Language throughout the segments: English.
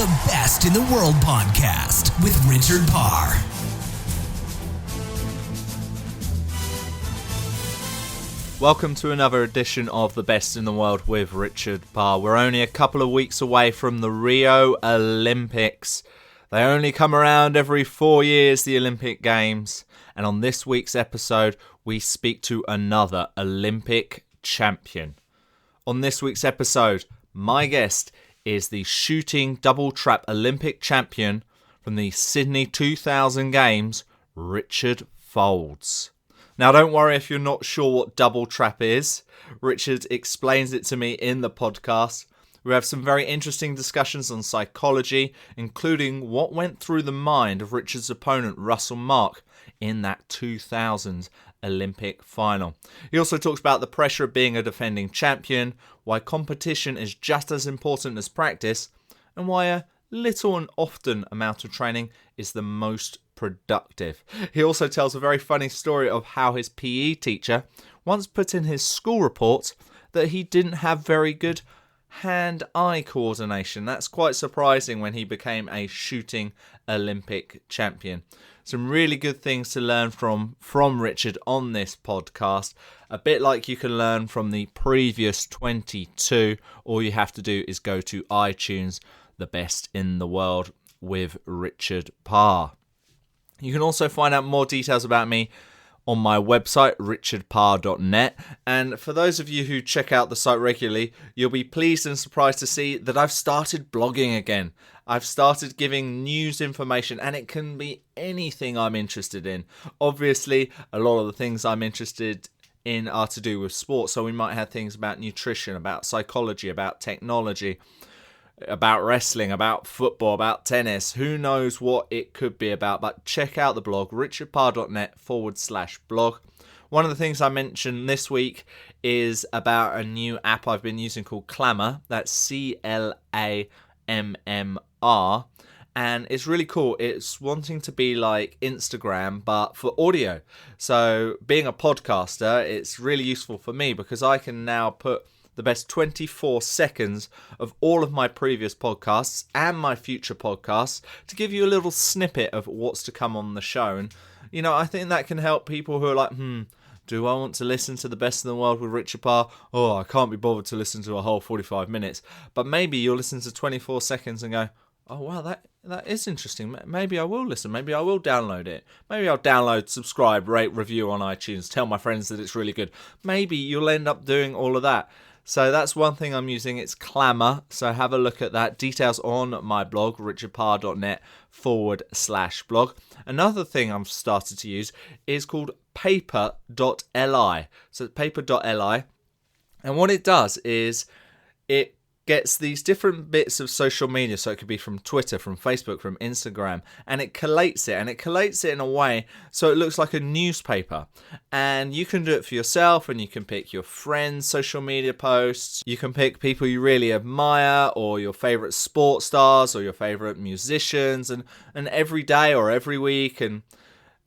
the Best in the World podcast with Richard Parr. Welcome to another edition of The Best in the World with Richard Parr. We're only a couple of weeks away from the Rio Olympics. They only come around every 4 years, the Olympic Games. And on this week's episode, we speak to another Olympic champion. On this week's episode, my guest is the shooting double trap Olympic champion from the Sydney 2000 Games, Richard Faulds. Now, don't worry if you're not sure what double trap is. Richard explains it to me in the podcast. We have some very interesting discussions on psychology, including what went through the mind of Richard's opponent, Russell Mark, in that 2000 Olympic final. He also talks about the pressure of being a defending champion, why competition is just as important as practice, and why a little and often amount of training is the most productive. He also tells a very funny story of how his PE teacher once put in his school report that he didn't have very good hand-eye coordination. That's quite surprising when he became a shooting Olympic champion. Some really good things to learn from Richard on this podcast. A bit like you can learn from the previous 22. All you have to do is go to iTunes, The Best in the World with Richard Parr. You can also find out more details about me on my website, richardparr.net. And for those of you who check out the site regularly, you'll be pleased and surprised to see that I've started blogging again. I've started giving news information, and it can be anything I'm interested in. Obviously, a lot of the things I'm interested in are to do with sports, so we might have things about nutrition, about psychology, about technology, about wrestling, about football, about tennis. Who knows what it could be about, but check out the blog, richardparr.net/blog. One of the things I mentioned this week is about a new app I've been using called Clammr. That's CLAMMR. And it's really cool. It's wanting to be like Instagram, but for audio. So being a podcaster, it's really useful for me because I can now put the best 24 seconds of all of my previous podcasts and my future podcasts to give you a little snippet of what's to come on the show. And, you know, I think that can help people who are like, do I want to listen to The Best in the World with Richard Parr? Oh, I can't be bothered to listen to a whole 45 minutes. But maybe you'll listen to 24 seconds and go, oh, wow, that is interesting. Maybe I will listen. Maybe I will download it. Maybe I'll download, subscribe, rate, review on iTunes, tell my friends that it's really good. Maybe you'll end up doing all of that. So that's one thing I'm using. It's Clammr. So have a look at that. Details on my blog, richardparr.net/blog. Another thing I've started to use is called paper.li. So paper.li. And what it does is it gets these different bits of social media, so it could be from Twitter, from Facebook, from Instagram, and it collates it in a way so it looks like a newspaper. And you can do it for yourself, and you can pick your friends' social media posts, you can pick people you really admire, or your favorite sports stars, or your favorite musicians, and every day or every week, and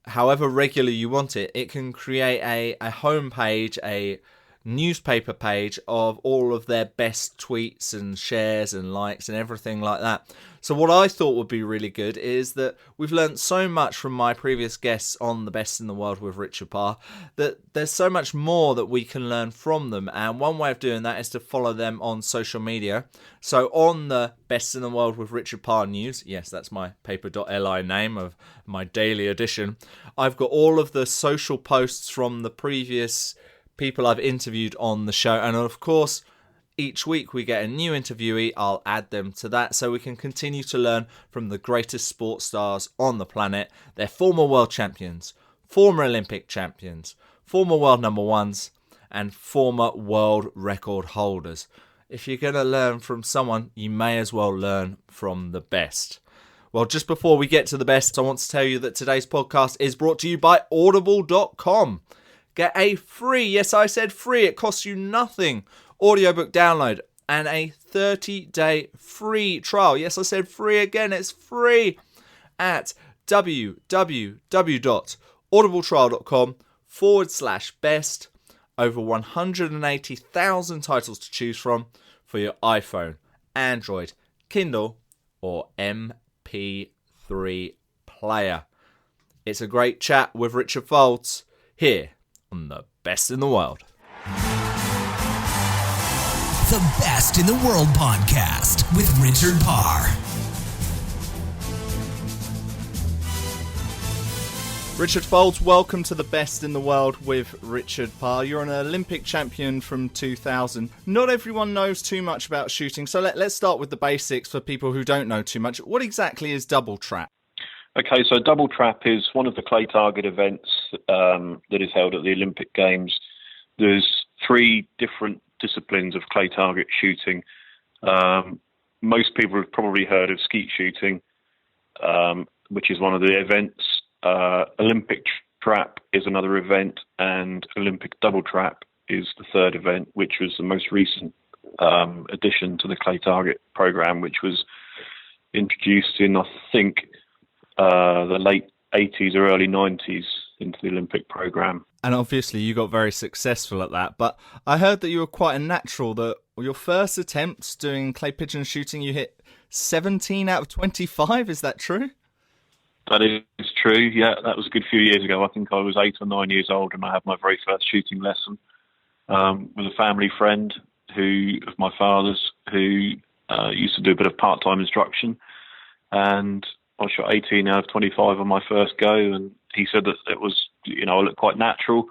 however regular you want it, it can create a homepage, a newspaper page of all of their best tweets and shares and likes and everything like that. So what I thought would be really good is that we've learned so much from my previous guests on The Best in the World with Richard Parr that there's so much more that we can learn from them. And one way of doing that is to follow them on social media. So on the Best in the World with Richard Parr news, yes, that's my paper.li name of my daily edition, I've got all of the social posts from the previous people I've interviewed on the show, and of course each week we get a new interviewee. I'll add them to that so we can continue to learn from the greatest sports stars on the planet. They're former world champions, former Olympic champions, former world number ones, and former world record holders. If you're going to learn from someone, you may as well learn from the best. Well, just before we get to the best, I want to tell you that today's podcast is brought to you by audible.com. Get a free, yes, I said free, it costs you nothing, audiobook download and a 30-day free trial. Yes, I said free again, it's free at www.audibletrial.com/best. Over 180,000 titles to choose from for your iPhone, Android, Kindle, or MP3 player. It's a great chat with Richard Faulds here on The Best in the World. The Best in the World podcast with Richard Parr. Richard Faulds, welcome to The Best in the World with Richard Parr. You're an Olympic champion from 2000. Not everyone knows too much about shooting, so let's start with the basics for people who don't know too much. What exactly is double trap? Okay, so double trap is one of the clay target events that is held at the Olympic Games. There's 3 different disciplines of clay target shooting. Most people have probably heard of skeet shooting, which is one of the events. Olympic trap is another event, and Olympic double trap is the third event, which was the most recent addition to the clay target program, which was introduced in, I think, the late 80s or early 90s into the Olympic program. And obviously you got very successful at that, but I heard that you were quite a natural, that your first attempts doing clay pigeon shooting, you hit 17 out of 25, is that true? That is true, yeah. That was a good few years ago. I think I was 8 or 9 years old and I had my very first shooting lesson with a family friend of my father's who used to do a bit of part-time instruction, and I shot 18 out of 25 on my first go, and he said that it was, I looked quite natural.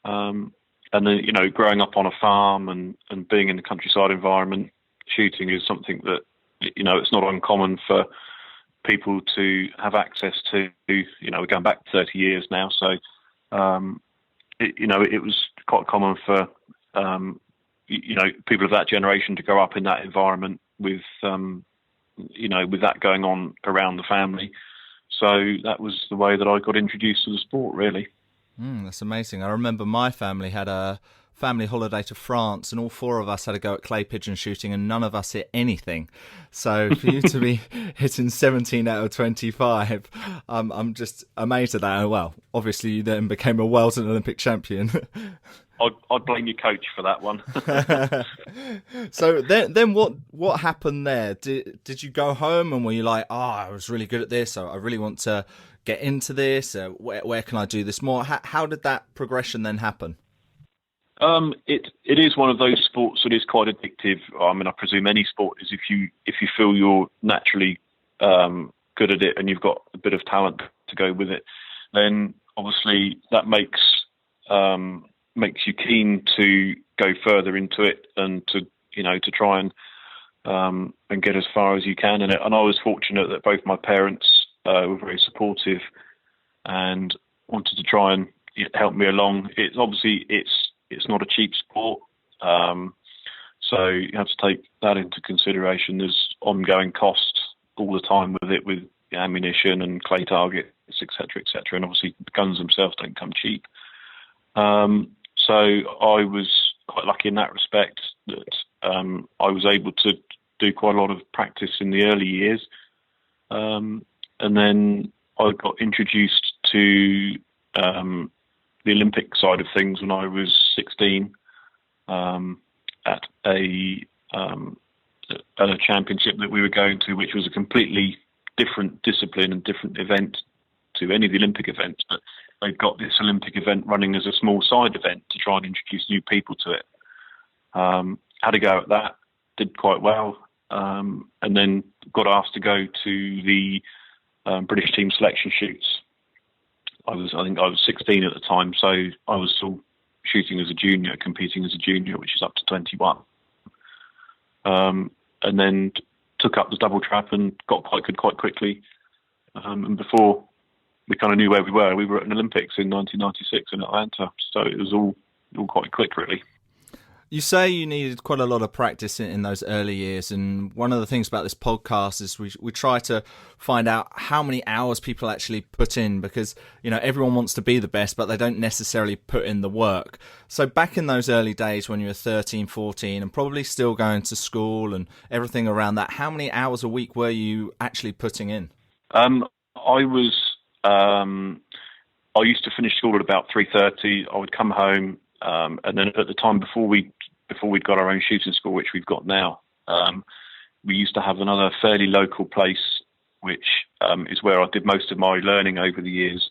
And then, growing up on a farm and being in the countryside environment, shooting is something that, it's not uncommon for people to have access to. We're going back 30 years now, so, it was quite common for, people of that generation to grow up in that environment with, with that going on around the family. So that was the way that I got introduced to the sport, really. That's amazing. I remember my family had a family holiday to France, and all 4 of us had a go at clay pigeon shooting, and none of us hit anything. So for you to be hitting 17 out of 25, I'm just amazed at that. And well, obviously you then became a world and Olympic champion. I'd blame your coach for that one. So then what happened there? Did you go home and were you like, I was really good at this, I really want to get into this, where can I do this more? How did that progression then happen? It is one of those sports that is quite addictive. I mean, I presume any sport is, if you feel you're naturally good at it and you've got a bit of talent to go with it, then obviously that makes you keen to go further into it and to try and get as far as you can in it. And I was fortunate that both my parents were very supportive and wanted to try and help me along. It's not a cheap sport, so you have to take that into consideration. There's ongoing costs all the time with it, with ammunition and clay targets, etc., and obviously the guns themselves don't come cheap. So I was quite lucky in that respect that I was able to do quite a lot of practice in the early years. And then I got introduced to the Olympic side of things when I was 16 at a championship that we were going to, which was a completely different discipline and different event to any of the Olympic events, but they've got this Olympic event running as a small side event to try and introduce new people to it. Had a go at that, did quite well, and then got asked to go to the British team selection shoots. I think I was 16 at the time, so I was still shooting as a junior, competing as a junior, which is up to 21. And then took up the double trap and got quite good quite quickly. And before we kind of knew where we were at an Olympics in 1996 in Atlanta. So it was all quite quick, really. You say you needed quite a lot of practice in those early years, and one of the things about this podcast is we try to find out how many hours people actually put in, because everyone wants to be the best, but they don't necessarily put in the work. So back in those early days when you were 13, 14, and probably still going to school and everything around that, how many hours a week were you actually putting in? I used to finish school at about 3:30. I would come home, and then at the time before we'd got our own shooting school, which we've got now, we used to have another fairly local place, which is where I did most of my learning over the years.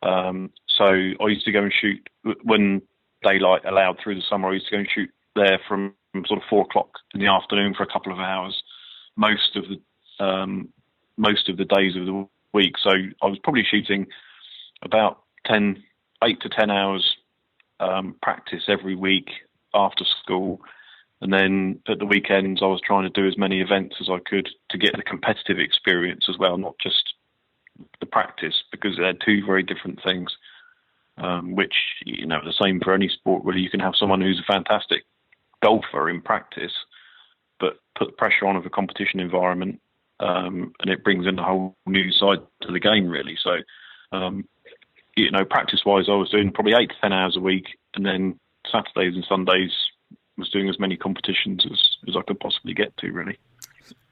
So I used to go and shoot when daylight allowed through the summer. I used to go and shoot there from sort of 4 o'clock in the afternoon for a couple of hours, most of the days of the week. So I was probably shooting about 8 to 10 hours practice every week after school. And then at the weekends, I was trying to do as many events as I could to get the competitive experience as well, not just the practice, because they're two very different things, which, the same for any sport, really. You can have someone who's a fantastic golfer in practice, but put the pressure on of a competition environment, and it brings in a whole new side to the game, really. So, practice-wise, I was doing probably 8 to 10 hours a week, and then Saturdays and Sundays was doing as many competitions as I could possibly get to, really.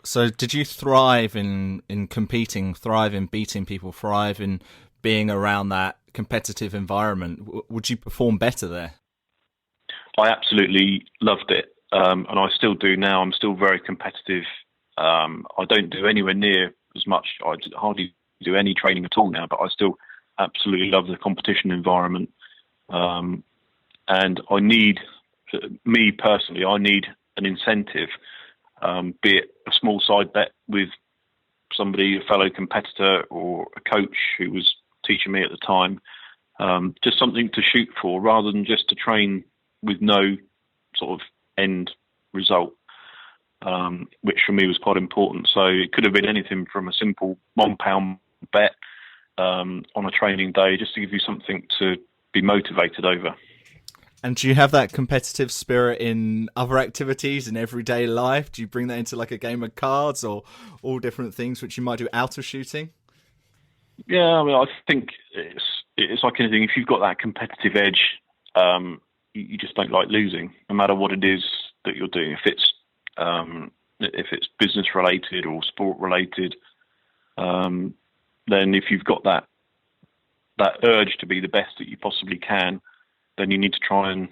So did you thrive in competing, thrive in beating people, thrive in being around that competitive environment? Would you perform better there? I absolutely loved it, and I still do now. I'm still very competitive. I don't do anywhere near as much. I hardly do any training at all now, but I still absolutely love the competition environment. And I need, me personally, I need an incentive, be it a small side bet with somebody, a fellow competitor, or a coach who was teaching me at the time, just something to shoot for rather than just to train with no sort of end result, which for me was quite important. So it could have been anything from a simple £1 bet on a training day, just to give you something to be motivated over. And do you have that competitive spirit in other activities in everyday life? Do you bring that into like a game of cards or all different things which you might do out of shooting? Yeah, I mean, I think it's like anything. If you've got that competitive edge, you just don't like losing, no matter what it is that you're doing. If it's business related or sport related, then if you've got that urge to be the best that you possibly can, then you need to try and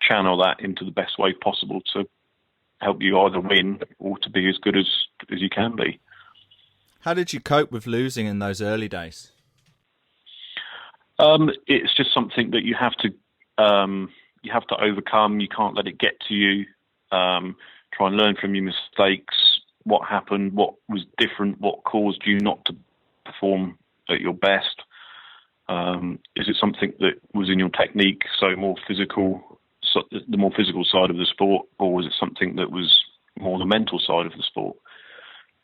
channel that into the best way possible to help you either win or to be as good as you can be. How did you cope with losing in those early days? It's just something that you have to overcome. You can't let it get to you. Try and learn from your mistakes. What happened? What was different? What caused you not to perform at your best? Is it something that was in your technique, so the more physical side of the sport, or was it something that was more the mental side of the sport?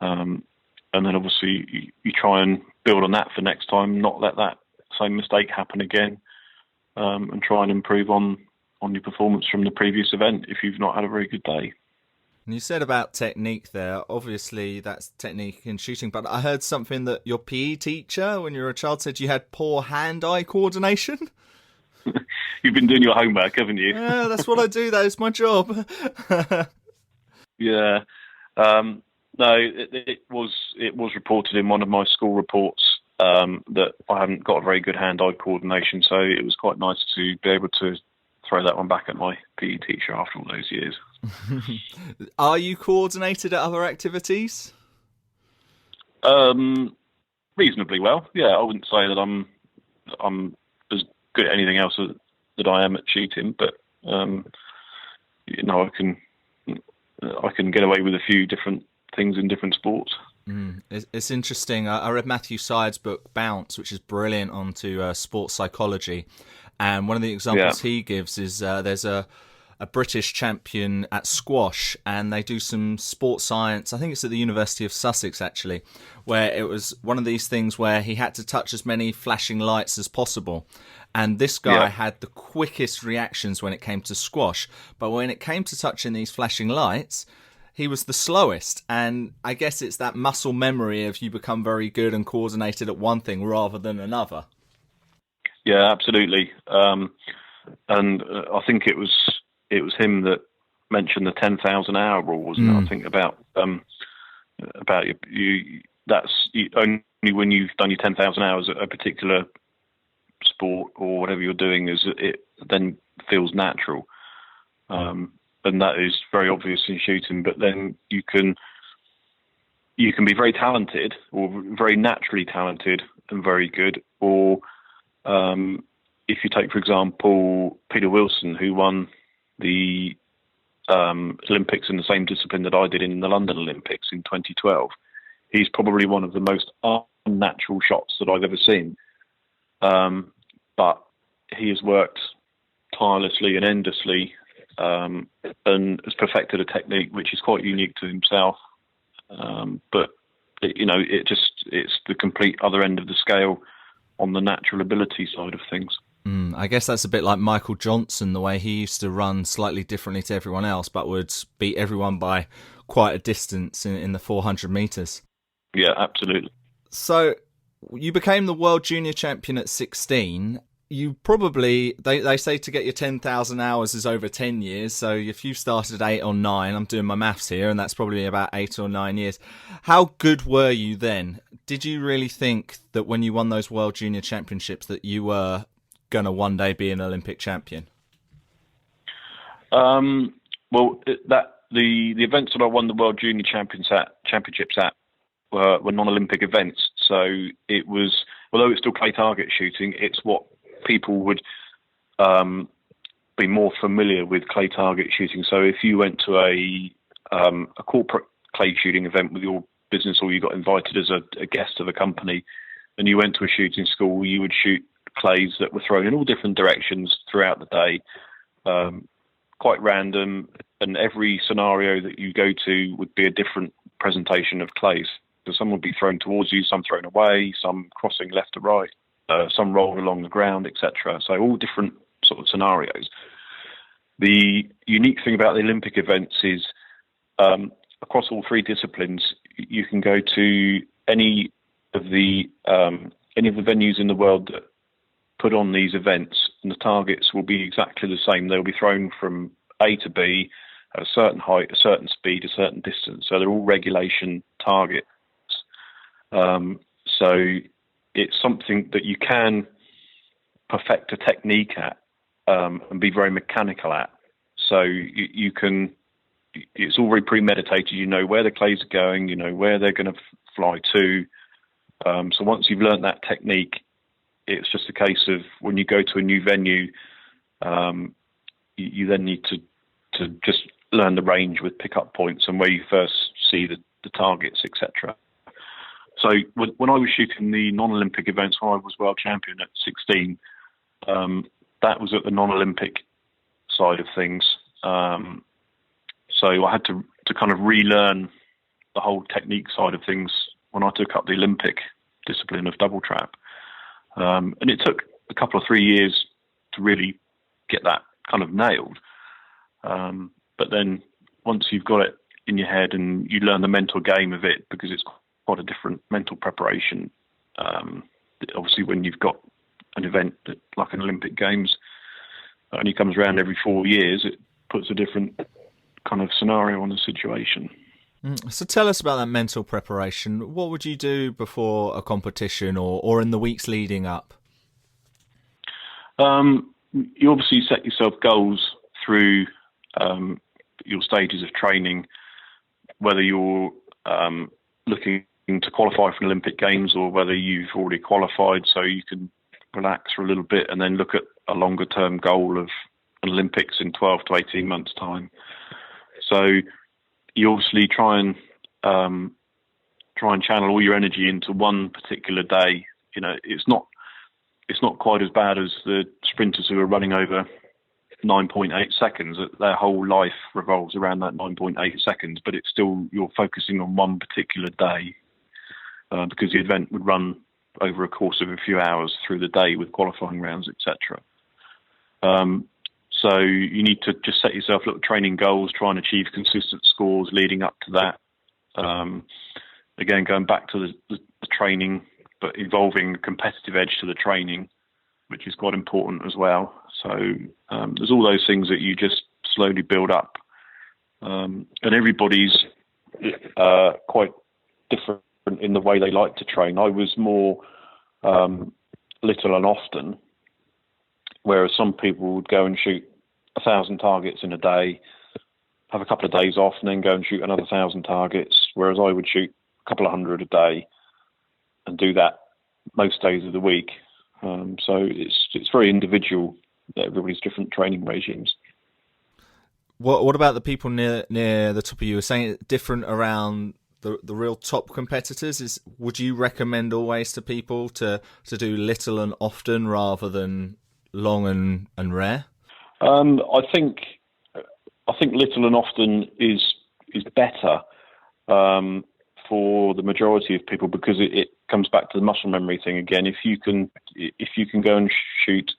And then obviously you try and build on that for next time, not let that same mistake happen again, and try and improve on your performance from the previous event if you've not had a very good day. And you said about technique there. Obviously, that's technique in shooting. But I heard something that your PE teacher, when you were a child, said you had poor hand-eye coordination. You've been doing your homework, haven't you? Yeah, that's what I do. That is my job. Yeah. No, it was reported in one of my school reports that I hadn't got a very good hand-eye coordination. So it was quite nice to be able to throw that one back at my PE teacher after all those years. Are you coordinated at other activities? Reasonably well. Yeah, I wouldn't say that I'm as good at anything else that I am at shooting, but I can get away with a few different things in different sports. It's interesting. I read Matthew Syed's book Bounce, which is brilliant onto sports psychology, and one of the examples he gives is there's a British champion at squash, and they do some sports science. I think it's at the University of Sussex, actually, where it was one of these things where he had to touch as many flashing lights as possible. And this guy had the quickest reactions when it came to squash. But when it came to touching these flashing lights, he was the slowest. And I guess it's that muscle memory of you become very good and coordinated at one thing rather than another. Yeah, absolutely. And I think it was him that mentioned the 10,000 hour rule, wasn't it? I think about you. That's only when you've done your 10,000 hours at a particular sport or whatever you're doing, is it then feels natural. and that is very obvious in shooting. But then you can be very talented, or very naturally talented and very good, or if you take, for example, Peter Wilson, who won the Olympics in the same discipline that I did in the London Olympics in 2012, he's probably one of the most unnatural shots that I've ever seen. But he has worked tirelessly and endlessly, and has perfected a technique which is quite unique to himself. But it's the complete other end of the scale on the natural ability side of things. I guess that's a bit like Michael Johnson, the way he used to run slightly differently to everyone else, but would beat everyone by quite a distance in the 400 metres. Yeah, absolutely. So you became the world junior champion at 16. You probably, they say to get your 10,000 hours is over 10 years. So if you started at 8 or 9, I'm doing my maths here, and that's probably about 8 or 9 years. How good were you then? Did you really think that when you won those world junior championships that you were going to one day be an Olympic champion? The events that I won the world junior championships at were non-Olympic events. So it was, although it's still clay target shooting, it's what people would be more familiar with clay target shooting. So if you went to a corporate clay shooting event with your business, or you got invited as a guest of a company, and you went to a shooting school, you would shoot clays that were thrown in all different directions throughout the day, quite random, and every scenario that you go to would be a different presentation of clays. So some would be thrown towards you, some thrown away, some crossing left to right, some rolled along the ground, etc. So all different sort of scenarios. The unique thing about the Olympic events is across all three disciplines, you can go to any of the venues in the world that put on these events, and the targets will be exactly the same. They'll be thrown from A to B at a certain height, a certain speed, a certain distance. So they're all regulation targets. So it's something that you can perfect a technique at, and be very mechanical at. So you can, it's all very premeditated. You know where the clays are going, you know where they're going to fly to. So once you've learned that technique, it's just a case of when you go to a new venue, you then need to just learn the range with pickup points and where you first see the targets, etc. So when I was shooting the non-Olympic events, when I was world champion at 16, that was at the non-Olympic side of things. So I had to kind of relearn the whole technique side of things when I took up the Olympic discipline of double trap. And it took a couple of 3 years to really get that kind of nailed. But then once you've got it in your head and you learn the mental game of it, because it's quite a different mental preparation. Obviously, when you've got an event that, like an Olympic Games, that only comes around every 4 years, it puts a different kind of scenario on the situation. So tell us about that mental preparation. What would you do before a competition or in the weeks leading up? You obviously set yourself goals through your stages of training, whether you're looking to qualify for an Olympic Games or whether you've already qualified, so you can relax for a little bit and then look at a longer term goal of an Olympics in 12 to 18 months' time. So you obviously try and channel all your energy into one particular day. You know, it's not quite as bad as the sprinters who are running over 9.8 seconds. Their whole life revolves around that 9.8 seconds, but it's still, you're focusing on one particular day, because the event would run over a course of a few hours through the day with qualifying rounds, etc. So you need to just set yourself little training goals, try and achieve consistent scores leading up to that. Again, going back to the training, but involving a competitive edge to the training, which is quite important as well. So there's all those things that you just slowly build up. And everybody's quite different in the way they like to train. I was more little and often, whereas some people would go and shoot 1,000 targets in a day, have a couple of days off, and then go and shoot another 1,000 targets, whereas I would shoot a couple of hundred a day and do that most days of the week. So it's very individual. Everybody's different training regimes. What about the people near the top of you? You were saying it's different around the real top competitors. Would you recommend always to people to do little and often rather than long and rare? I think little and often is better for the majority of people, because it comes back to the muscle memory thing again. If you can go and shoot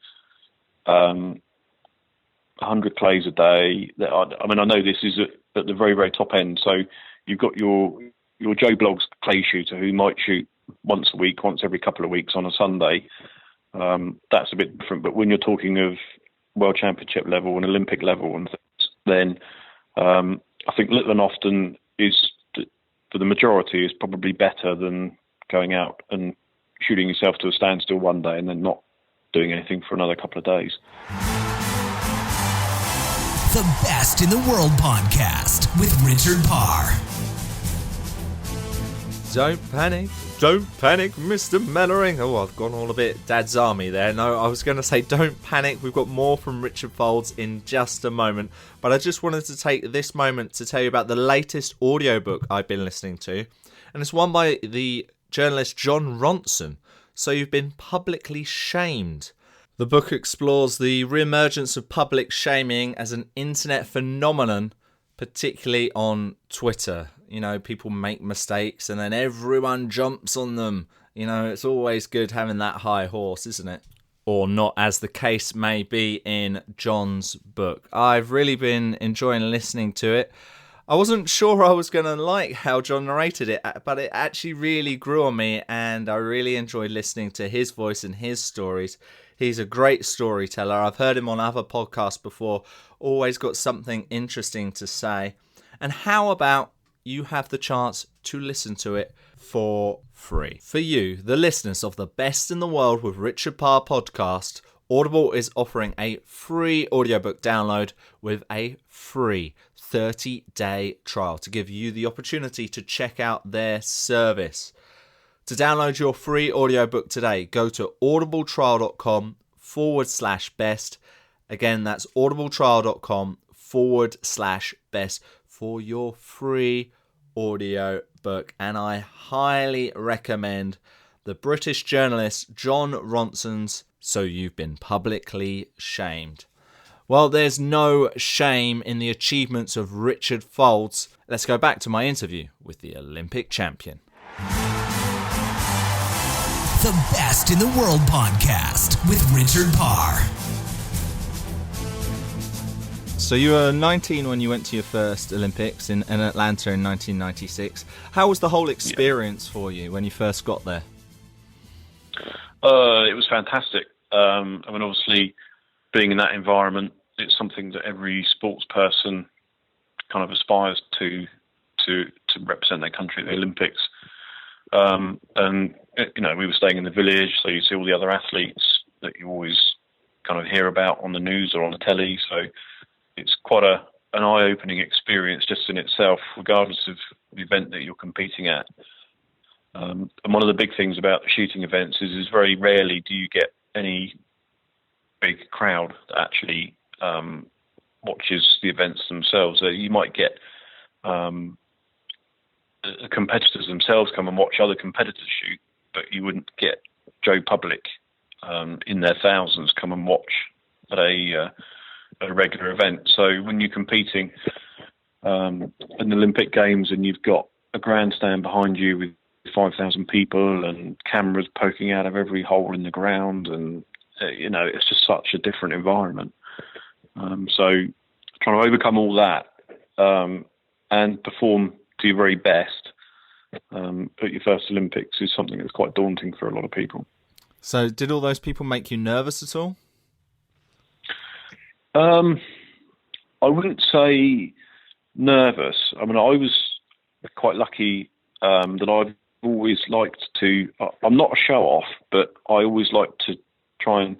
100 clays a day, I know this is at the very, very top end. So you've got your Joe Bloggs clay shooter who might shoot once a week, once every couple of weeks on a Sunday. That's a bit different. But when you're talking of World Championship level and Olympic level and things, then I think little and often is, for the majority, is probably better than going out and shooting yourself to a standstill one day and then not doing anything for another couple of days. The Best in the World podcast with Richard Parr. Don't panic, Mr. Mellering. Oh, I've gone all a bit Dad's Army there. No, I was going to say don't panic. We've got more from Richard Faulds in just a moment. But I just wanted to take this moment to tell you about the latest audiobook I've been listening to. And it's one by the journalist Jon Ronson. So You've Been Publicly Shamed. The book explores the re-emergence of public shaming as an internet phenomenon, particularly on Twitter. You know, people make mistakes and then everyone jumps on them. You know, it's always good having that high horse, isn't it? Or not, as the case may be in Jon's book. I've really been enjoying listening to it. I wasn't sure I was going to like how Jon narrated it, but it actually really grew on me, and I really enjoyed listening to his voice and his stories. He's a great storyteller. I've heard him on other podcasts before. Always got something interesting to say. And how about you have the chance to listen to it for free? For you, the listeners of the Best in the World with Richard Parr podcast, Audible is offering a free audiobook download with a free 30-day trial to give you the opportunity to check out their service. To download your free audiobook today, go to audibletrial.com/best. Again, that's audibletrial.com/best for your free audio book. And I highly recommend the British journalist Jon Ronson's So You've Been Publicly Shamed. Well, there's no shame in the achievements of Richard Faulds. Let's go back to my interview with the Olympic champion. The Best in the World podcast with Richard Parr. So you were 19 when you went to your first Olympics in Atlanta in 1996. How was the whole experience for you when you first got there? It was fantastic. Obviously, being in that environment, it's something that every sports person kind of aspires to represent their country at the Olympics. We were staying in the village, so you see all the other athletes that you always kind of hear about on the news or on the telly. So it's quite an eye-opening experience just in itself, regardless of the event that you're competing at. And one of the big things about the shooting events is very rarely do you get any big crowd that actually watches the events themselves. So you might get the competitors themselves come and watch other competitors shoot, but you wouldn't get Joe Public in their thousands come and watch at a regular event. So when you're competing in the Olympic Games and you've got a grandstand behind you with 5,000 people and cameras poking out of every hole in the ground, and it's just such a different environment. So trying to overcome all that and perform to your very best at your first Olympics is something that's quite daunting for a lot of people. So did all those people make you nervous at all? I wouldn't say nervous. I mean, I was quite lucky that I've always liked to, I'm not a show-off, but I always like to try and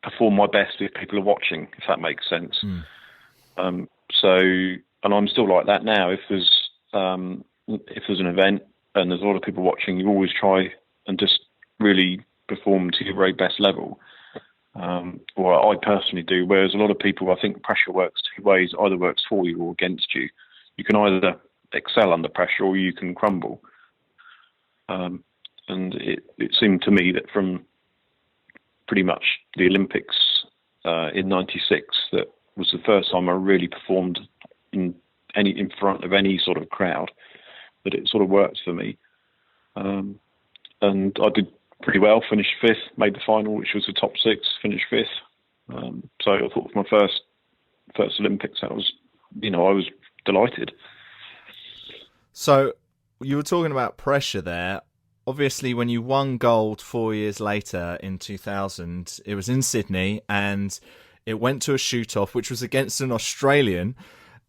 perform my best if people are watching, if that makes sense. So, and I'm still like that now. If there's an event and there's a lot of people watching, you always try and just really perform to your very best level. Or I personally do. Whereas a lot of people, I think pressure works two ways. Either works for you or against you. You can either excel under pressure or you can crumble. And it seemed to me that from pretty much the Olympics in '96, that was the first time I really performed in front of any sort of crowd, that it sort of worked for me. And I did pretty well, finished fifth, made the final, which was the top six, finished fifth. So I thought for my first Olympics, I was delighted. So you were talking about pressure there. Obviously, when you won gold 4 years later in 2000, it was in Sydney and it went to a shoot-off, which was against an Australian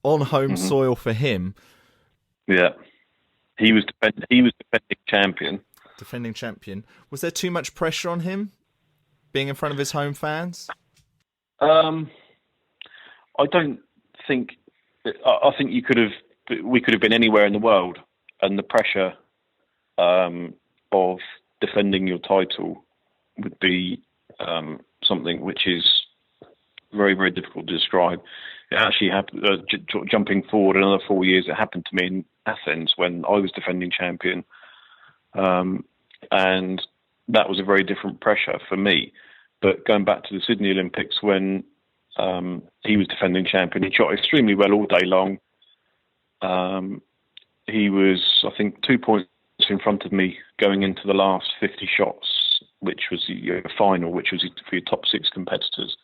on home soil for him. Yeah, he was defending champion. Defending champion. Was there too much pressure on him being in front of his home fans? I don't think. I think we could have been anywhere in the world, and the pressure of defending your title would be something which is very, very difficult to describe. It actually happened. Jumping forward another 4 years, it happened to me in Athens when I was defending champion, and that was a very different pressure for me. But going back to the Sydney Olympics, when he was defending champion, he shot extremely well all day long. He was, I think, 2 points in front of me going into the last 50 shots, which was the final, which was for your top six competitors.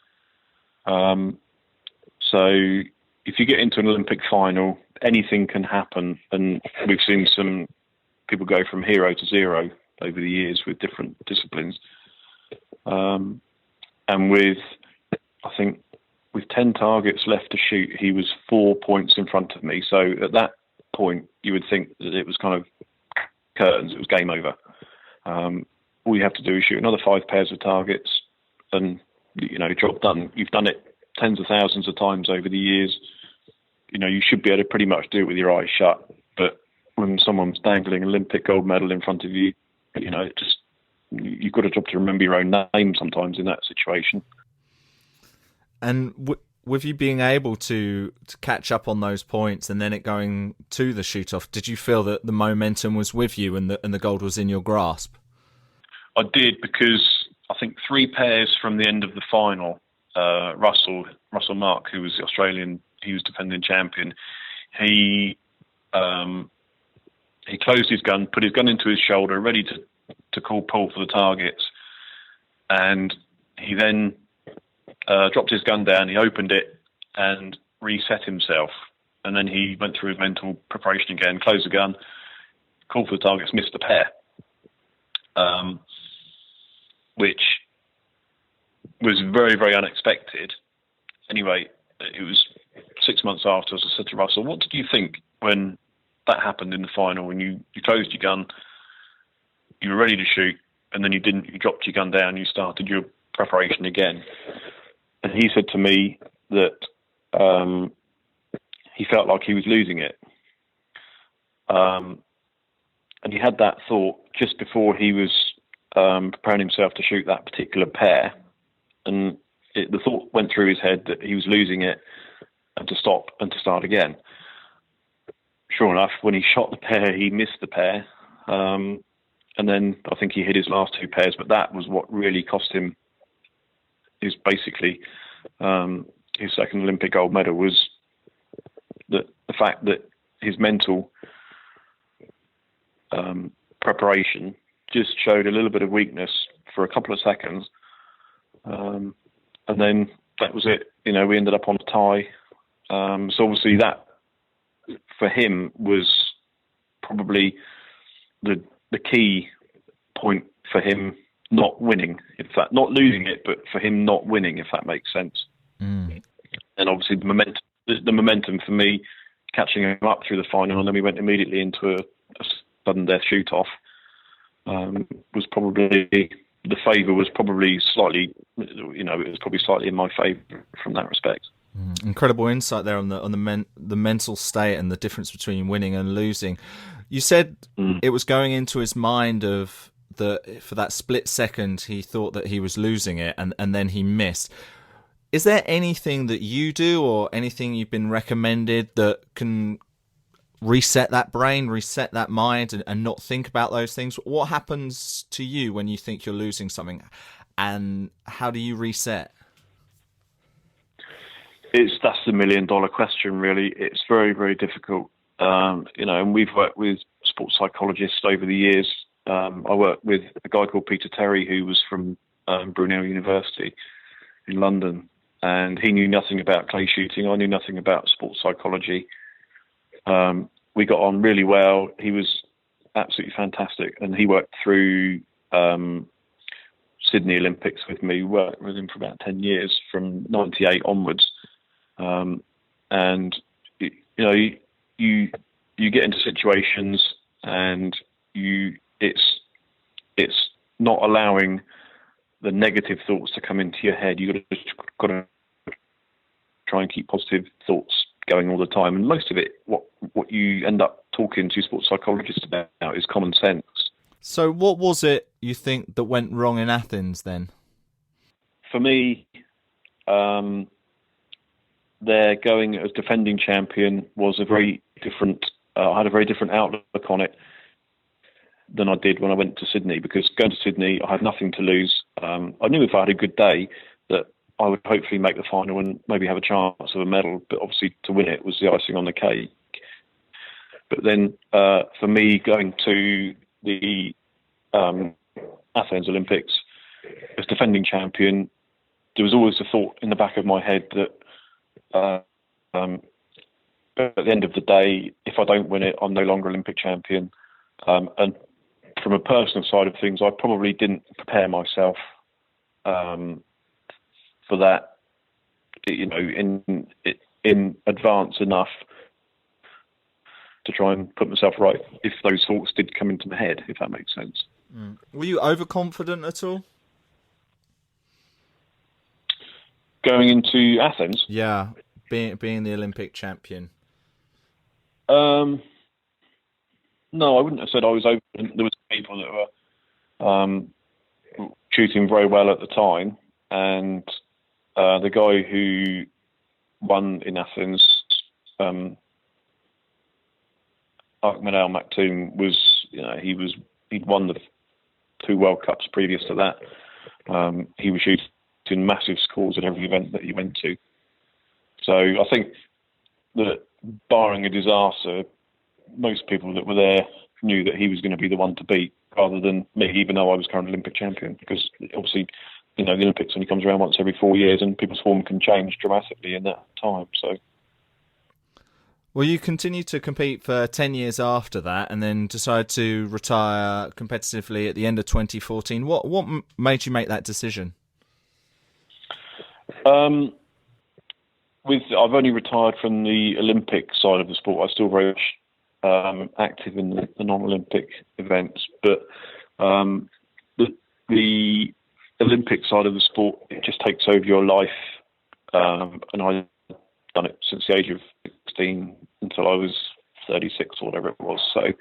So if you get into an Olympic final, anything can happen. And we've seen some people go from hero to zero over the years with different disciplines. And with 10 targets left to shoot, he was 4 points in front of me. So at that point, you would think that it was kind of curtains, it was game over. All you have to do is shoot another 5 pairs of targets and, job done. You've done it tens of thousands of times over the years. You should be able to pretty much do it with your eyes shut. But when someone's dangling an Olympic gold medal in front of you, you've got a job to remember your own name sometimes in that situation. And with you being able to catch up on those points and then it going to the shoot-off, did you feel that the momentum was with you and the gold was in your grasp? I did, because I think 3 pairs from the end of the final, Russell Mark, who was the Australian, he was defending champion, he closed his gun, put his gun into his shoulder, ready to call pull for the targets, and he then dropped his gun down, he opened it and reset himself, and then he went through his mental preparation again, closed the gun, called for the targets, missed the pair, which was very, very unexpected. Anyway, it was 6 months after, as I said to Russell, what did you think when that happened in the final, when you closed your gun, you were ready to shoot, and then you didn't, you dropped your gun down, you started your preparation again? And he said to me that he felt like he was losing it. And he had that thought just before he was preparing himself to shoot that particular pair. And the thought went through his head that he was losing it and to stop and to start again. Sure enough, when he shot the pair, he missed the pair. And then I think he hit his last 2 pairs, but that was what really cost him his basically his second Olympic gold medal, was the fact that his mental preparation just showed a little bit of weakness for a couple of seconds. And then that was it. We ended up on a tie. So obviously that, for him, was probably the key point for him not winning, not losing it, but for him not winning, if that makes sense. And obviously the momentum for me, catching him up through the final, and then we went immediately into a sudden death shoot-off, was probably, the favour was probably slightly, it was probably slightly in my favour from that respect. Incredible insight there on the mental state and the difference between winning and losing. You said it was going into his mind of for that split second he thought that he was losing it, and then he missed. Is there anything that you do or anything you've been recommended that can reset that brain, reset that mind, and not think about those things? What happens to you when you think you're losing something, and how do you reset? That's the $1 million question, really. It's very, very difficult. And we've worked with sports psychologists over the years. I worked with a guy called Peter Terry, who was from Brunel University in London, and he knew nothing about clay shooting. I knew nothing about sports psychology. We got on really well. He was absolutely fantastic, and he worked through Sydney Olympics with me. Worked with him for about 10 years, from '98 onwards. And you get into situations, and it's not allowing the negative thoughts to come into your head. You've got to try and keep positive thoughts going all the time. And most of it, what you end up talking to sports psychologists about is common sense. So what was it you think that went wrong in Athens then? For me, their going as defending champion was a very different. I had a very different outlook on it than I did when I went to Sydney, because going to Sydney, I had nothing to lose. I knew if I had a good day that I would hopefully make the final and maybe have a chance of a medal, but obviously to win it was the icing on the cake. But then for me, going to the Athens Olympics as defending champion, there was always the thought in the back of my head that at the end of the day, if I don't win it, I'm no longer Olympic champion. And from a personal side of things, I probably didn't prepare myself for that, in advance enough to try and put myself right if those thoughts did come into my head, if that makes sense. Were you overconfident at all? Going into Athens? Yeah, being the Olympic champion. No, I wouldn't have said I was open. There was people that were shooting very well at the time, and the guy who won in Athens, Ahmed Al Maktoum, was, he'd won the 2 World Cups previous to that. He was shooting massive scores at every event that he went to. So I think that, barring a disaster, most people that were there knew that he was going to be the one to beat, rather than me, even though I was current Olympic champion, because obviously, the Olympics only comes around once every 4 years, and people's form can change dramatically in that time. So, well, you continued to compete for 10 years after that, and then decided to retire competitively at the end of 2014. What made you make that decision? I've only retired from the Olympic side of the sport. I'm still very active in the non-Olympic events, but the Olympic side of the sport, it just takes over your life, and I've done it since the age of 16 until I was 36 or whatever it was. So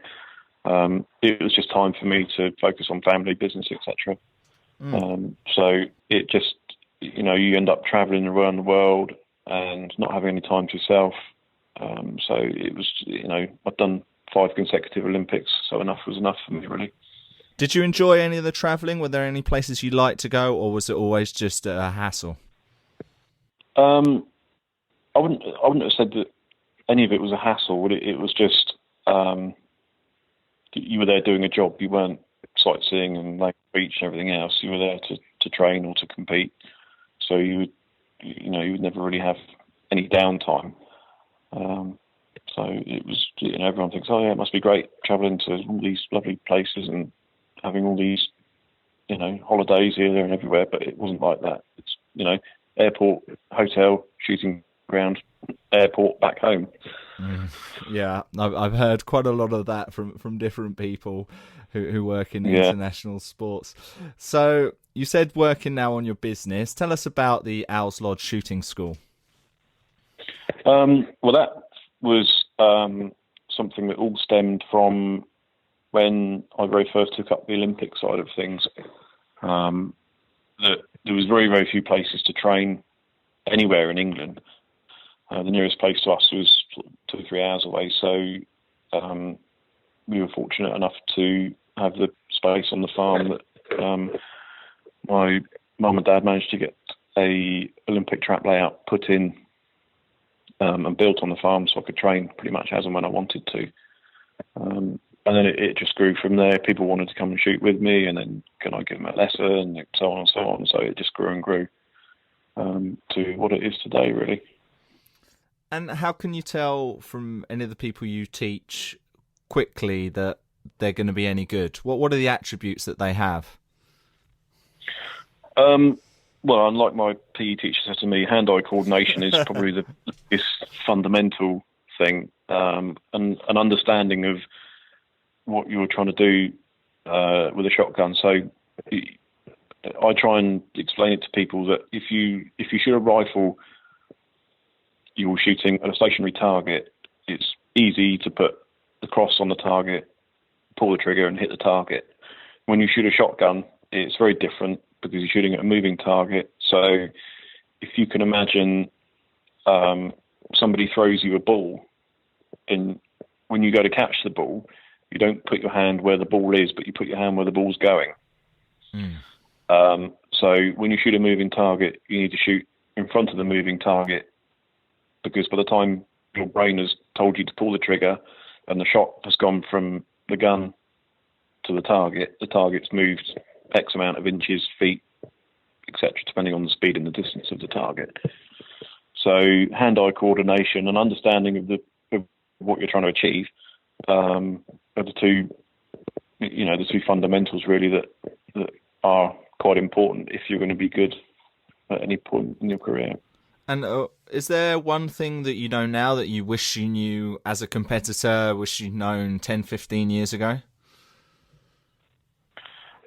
it was just time for me to focus on family, business, etc. So it just, you end up traveling around the world and not having any time to yourself. So it was, I've done 5 consecutive Olympics, so enough was enough for me, really. Did you enjoy any of the travelling? Were there any places you liked to go, or was it always just a hassle? I wouldn't have said that any of it was a hassle. It was just you were there doing a job. You weren't sightseeing and like beach and everything else. You were there to train or to compete. So you would never really have any downtime. So it was, everyone thinks, oh yeah, it must be great travelling to all these lovely places and having all these, holidays here, there and everywhere. But it wasn't like that. It's, airport, hotel, shooting ground, airport, back home. Yeah, I've heard quite a lot of that from different people who work in international sports. So you said working now on your business. Tell us about the Owls Lodge Shooting School. Well, that was something that all stemmed from when I very first took up the Olympic side of things. That there was very, very few places to train anywhere in England. The nearest place to us was 2 or 3 hours away, so we were fortunate enough to have the space on the farm that my mum and dad managed to get a Olympic track layout put in and built on the farm, so I could train pretty much as and when I wanted to. And then it just grew from there. People wanted to come and shoot with me, and then can I give them a lesson, and so on and so on. So it just grew and grew to what it is today, really. And how can you tell from any of the people you teach quickly that they're going to be any good? What are the attributes that they have? Well, unlike my PE teacher said to me, hand-eye coordination is probably the biggest fundamental thing, and an understanding of what you're trying to do with a shotgun. So I try and explain it to people that if you shoot a rifle, you're shooting at a stationary target. It's easy to put the cross on the target, pull the trigger, and hit the target. When you shoot a shotgun, it's very different because you're shooting at a moving target. So if you can imagine somebody throws you a ball, and when you go to catch the ball, you don't put your hand where the ball is, but you put your hand where the ball's going. So when you shoot a moving target, you need to shoot in front of the moving target, because by the time your brain has told you to pull the trigger and the shot has gone from the gun to the target's moved X amount of inches, feet, etc., depending on the speed and the distance of the target. So hand-eye coordination and understanding of what you're trying to achieve are the two fundamentals really that are quite important if you're going to be good at any point in your career. And is there one thing that you know now that you wish you knew as a competitor, wish you'd known 10, 15 years ago?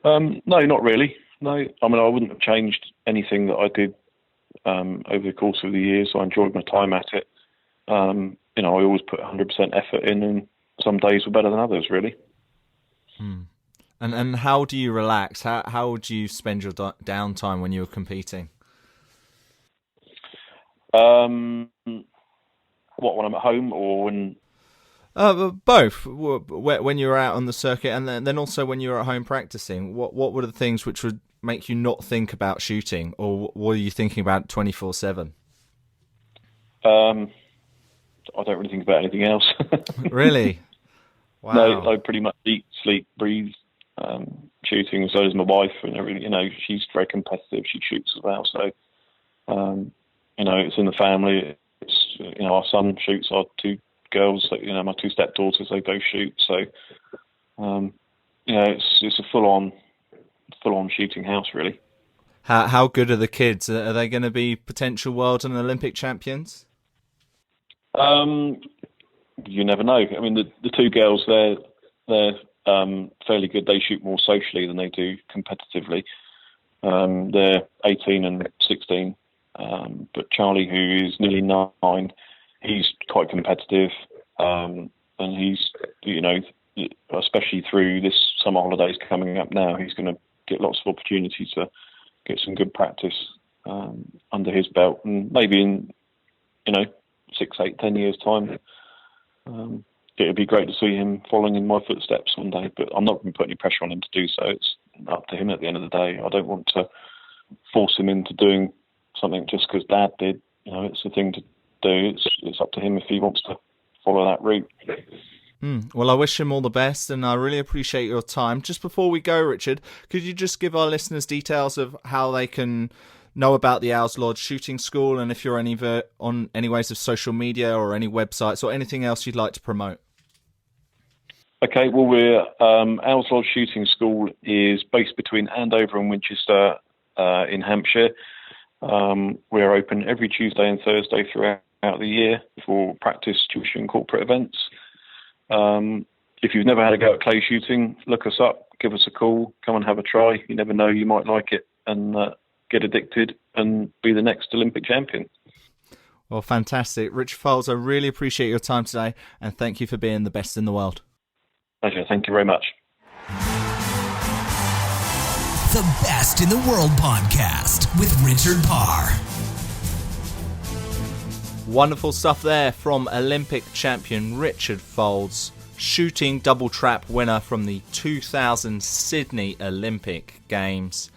No, not really. No, I mean, I wouldn't have changed anything that I did over the course of the years. I enjoyed my time at it. I always put 100% effort in, and some days were better than others, really. And how do you relax? How would you spend your downtime when you were competing? When I'm at home or when? Both. When you were out on the circuit, and then also when you were at home practicing. What were the things which would make you not think about shooting, or what are you thinking about 24/7? I don't really think about anything else. Really? Wow. No, I pretty much eat, sleep, breathe, shooting. So does my wife, and everything. She's very competitive. She shoots as well. So, it's in the family. It's our son shoots. Our 2 girls, my 2 stepdaughters, they both shoot. So, it's a full on shooting house, really. How good are the kids? Are they going to be potential world and Olympic champions? You never know. I mean, the 2 girls, they're fairly good. They shoot more socially than they do competitively. They're 18 and 16. But Charlie, who is nearly 9, he's quite competitive. And he's, especially through this summer holidays coming up now, he's going to get lots of opportunities to get some good practice under his belt. And maybe in, 6, 8, 10 years' time, it'd be great to see him following in my footsteps one day. But I'm not going to put any pressure on him to do so. It's up to him at the end of the day. I don't want to force him into doing something just because Dad did. It's a thing to do. It's up to him if he wants to follow that route. Well, I wish him all the best, and I really appreciate your time. Just before we go, Richard, could you just give our listeners details of how they can know about the Owls Lodge Shooting School, and if you're on any ways of social media or any websites or anything else you'd like to promote? Okay, well, we're Owls Lodge Shooting School is based between Andover and Winchester in Hampshire. We're open every Tuesday and Thursday throughout the year for practice, tuition, corporate events. If you've never had a go at clay shooting, look us up, give us a call, come and have a try. You never know, you might like it and get addicted and be the next Olympic champion. Well, fantastic. Richard Faulds, I really appreciate your time today, and thank you for being the best in the world. Pleasure. Thank you very much. The Best in the World podcast with Richard Parr. Wonderful stuff there from Olympic champion Richard Faulds, shooting double trap winner from the 2000 Sydney Olympic Games.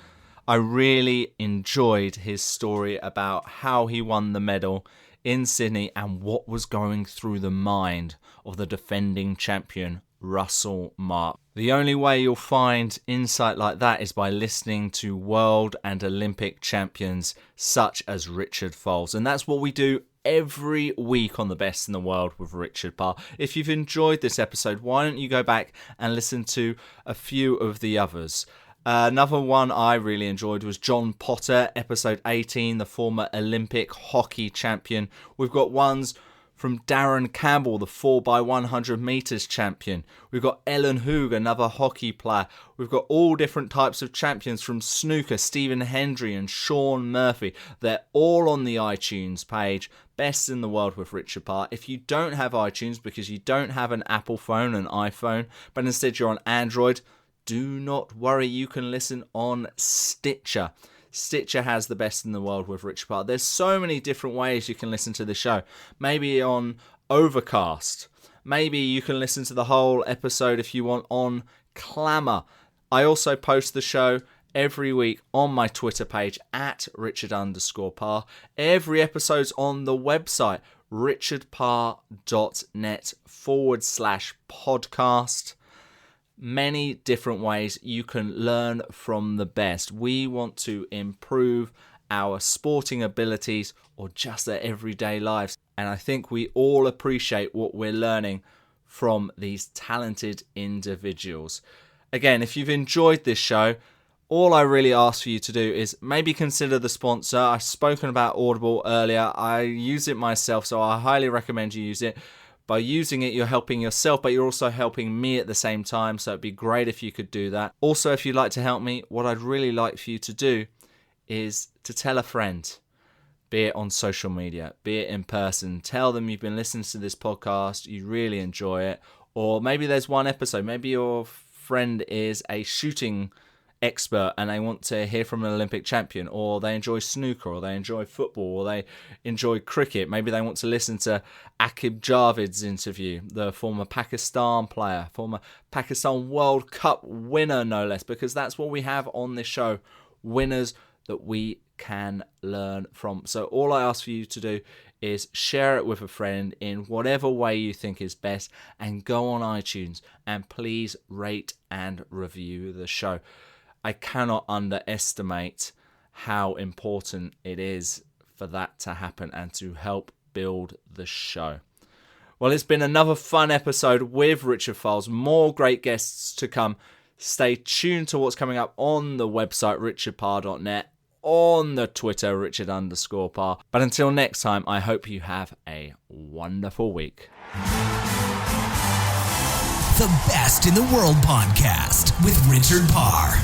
I really enjoyed his story about how he won the medal in Sydney and what was going through the mind of the defending champion Russell Mark. The only way you'll find insight like that is by listening to world and Olympic champions such as Richard Faulds. And that's what we do every week on The Best in the World with Richard Parr. If you've enjoyed this episode, why don't you go back and listen to a few of the others? Another one I really enjoyed was John Potter, episode 18, the former Olympic hockey champion. We've got ones from Darren Campbell, the 4x100 metres champion. We've got Ellen Hoog, another hockey player. We've got all different types of champions from snooker, Stephen Hendry and Sean Murphy. They're all on the iTunes page. Best in the World with Richard Parr. If you don't have iTunes because you don't have an Apple phone, an iPhone, but instead you're on Android, do not worry, you can listen on Stitcher. Stitcher has the Best in the World with Richard Parr. There's so many different ways you can listen to the show. Maybe on Overcast. Maybe you can listen to the whole episode if you want on Clamour. I also post the show every week on my Twitter page at Richard_Parr. Every episode's on the website richardparr.net/podcast. Many different ways you can learn from the best. We want to improve our sporting abilities or just their everyday lives. And I think we all appreciate what we're learning from these talented individuals. Again, if you've enjoyed this show, all I really ask for you to do is maybe consider the sponsor. I've spoken about Audible earlier. I use it myself, so I highly recommend you use it. By using it, you're helping yourself, but you're also helping me at the same time, so it'd be great if you could do that. Also, if you'd like to help me, what I'd really like for you to do is to tell a friend, be it on social media, be it in person. Tell them you've been listening to this podcast, you really enjoy it, or maybe there's one episode, maybe your friend is a shooting expert and they want to hear from an Olympic champion, or they enjoy snooker, or they enjoy football, or they enjoy cricket. Maybe they want to listen to Aqib Javid's interview, the former Pakistan player, former Pakistan World Cup winner, no less, because that's what we have on this show, winners that we can learn from. So all I ask for you to do is share it with a friend in whatever way you think is best, and go on iTunes and please rate and review the show. I cannot underestimate how important it is for that to happen and to help build the show. Well, it's been another fun episode with Richard Faulds. More great guests to come. Stay tuned to what's coming up on the website, richardparr.net, on the Twitter, Richard_Parr. But until next time, I hope you have a wonderful week. The Best in the World podcast with Richard Parr.